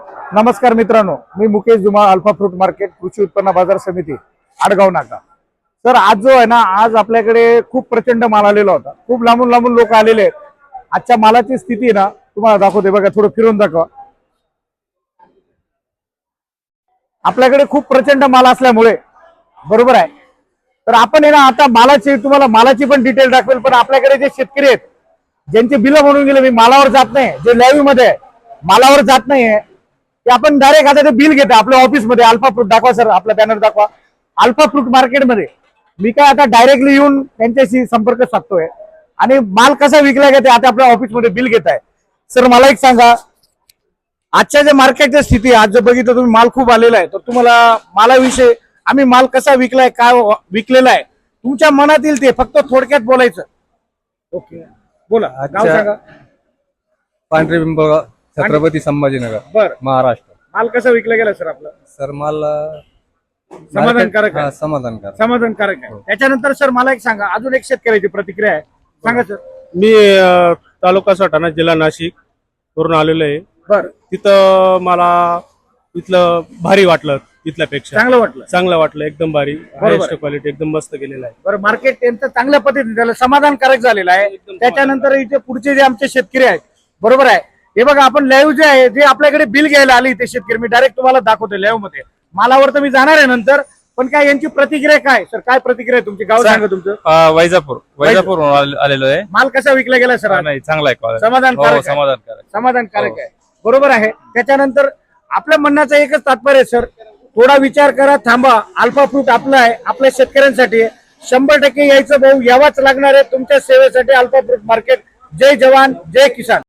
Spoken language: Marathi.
नमस्कार मित्रांनो, मी Mukesh Dhumal, alpha fruit market, कृषी उत्पन्न बाजार समिती, आडगाव नाका। सर, आज जो आहे ना, आज आपल्याकडे खूप प्रचंड माल आलेला होता। खूप लांबून लांबून लोक आलेले आहेत। आजच्या मालाची स्थिती ना तुम्हाला दाखवते बघा, थोडं फिरून दाखवा। आपल्याकडे खूप प्रचंड माल असल्यामुळे बरोबर आहे, तर आपण आहे ना आता तुम्हाला मालाची पण डिटेल दाखवेल। पण आपल्याकडे जे शेतकरी आहेत ज्यांचे बिल म्हणून गेले, मी मालावर जात नाही, जे लाईव्ह मध्ये मालावर जात नाहीये ते आपण डायरेक्ट आता ते बिल घेतो आपल्या ऑफिस मध्ये। अल्फा फ्रूट दाखवा सर, आपला बॅनर दाखवा। अल्फा फ्रूट मार्केट मध्ये मी काय आता डायरेक्टली येऊन त्यांच्याशी संपर्क साधतोय आणि माल कसा विकला गेला आता आपल्या ऑफिस मध्ये बिल घेत आहे। सर, मला एक सांगा, आजच्या जे मार्केटची स्थिती, आज जर बघितलं तुम्ही माल खूप आलेला आहे, तर तुम्हाला मालाविषयी आम्ही माल कसा विकलाय, काय विकलेला आहे, तुमच्या मनातील ते फक्त थोडक्यात बोलायचं। ओके, बोला, नाव सांगा। पांढरे पिंपळ, छत्रपती संभाजीनगर, बर, महाराष्ट्र। माल कसा विकला गेला सर आपला? सर, माल समाधानकारक आहे? समाधानकारक आहे। त्याच्यानंतर सर मला एक सांगा, अजून एक शेतकऱ्याची प्रतिक्रिया आहे, सांगा सर। मी तालुका सटाणा, जिल्हा नाशिक वरून आलेलो आहे। बर, तिथं मला इथलं भारी वाटलं, इथल्यापेक्षा चांगलं वाटलं, एकदम भारी, हायेस्ट क्वालिटी, एकदम मस्त केलेलं आहे। बरं, मार्केट त्यांचं चांगल्या पद्धतीने झालं, समाधानकारक झालेलं आहे। त्याच्यानंतर इथे पुढचे जे आमचे शेतकरी आहेत, बरोबर आहे, हे बघा, आपण लाईव्ह जे आहे, जे आपल्याकडे बिल घ्यायला आले इथे शेतकरी, मी डायरेक्ट तुम्हाला दाखवतो लाईव्ह मध्ये। मालावर तर मी जाणार आहे नंतर, पण काय यांची प्रतिक्रिया काय सर? काय प्रतिक्रिया आहे तुमची? गाव सांगा तुमचं। वैजापूर आलेलो आहे। माल कसा विकला गेला सर? नाही, चांगला आहे, समाधानकारक आहे, बरोबर आहे। त्याच्यानंतर आपल्या म्हणण्याचं एकच तात्पर्य आहे सर, थोडा विचार करा, थांबा। अल्फा फ्रूट आपला आहे, आपल्या शेतकऱ्यांसाठी 100% यायचं, भाऊ यावाच लागणार आहे तुमच्या सेवेसाठी। अल्फा फ्रूट मार्केट, जय जवान जय किसान।